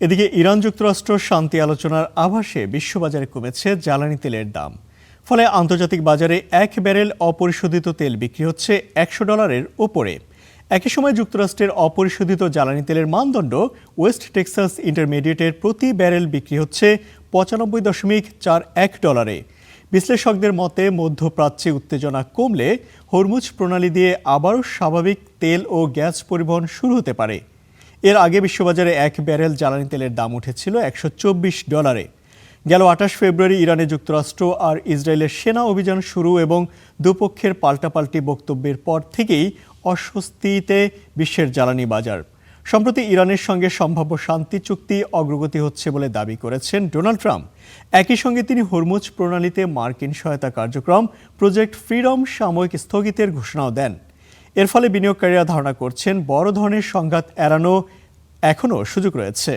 এদিকে ইরান যুক্তরাষ্ট্র শান্তি আলোচনার আভাসে বিশ্ববাজারে কমেছে জ্বালানি তেলের দাম। ফলে আন্তর্জাতিক বাজারে এক ব্যারেল অপরিশোধিত তেল বিক্রি হচ্ছে $100 ওপরে। একই সময় যুক্তরাষ্ট্রের অপরিশোধিত জ্বালানি তেলের মানদণ্ড ওয়েস্ট টেক্সাস ইন্টারমিডিয়েটের প্রতি ব্যারেল বিক্রি হচ্ছে $95.41। বিশ্লেষকদের মতে মধ্যপ্রাচ্যে উত্তেজনা কমলে হরমুজ প্রণালী দিয়ে আবারও স্বাভাবিক তেল ও গ্যাস পরিবহন শুরু হতে পারে। এর আগে বিশ্ববাজারে এক ব্যারেল জ্বালানি তেলের দাম উঠেছিল $124। গেল 28 ফেব্রুয়ারি ইরানে যুক্তরাষ্ট্র আর ইসরায়েলের সেনা অভিযান শুরু এবং দুপক্ষের পাল্টাপাল্টি বক্তব্যের পর থেকেই অস্বস্তিতে বিশ্বের জ্বালানি বাজার। সম্প্রতি ইরানের সঙ্গে সম্ভাব্য শান্তি চুক্তি অগ্রগতি হচ্ছে বলে দাবি করেছেন ডোনাল্ড ট্রাম্প। একই সঙ্গে তিনি হরমুজ প্রণালীতে মার্কিন সহায়তা কার্যক্রম প্রজেক্ট ফ্রিডম সাময়িক স্থগিতের ঘোষণাও দেন। এর ফলে বিনিয়োগকারীরা ধারণা করছেন বড় ধরনের সংঘাত এড়ানো এখনও সুযোগ রয়েছে।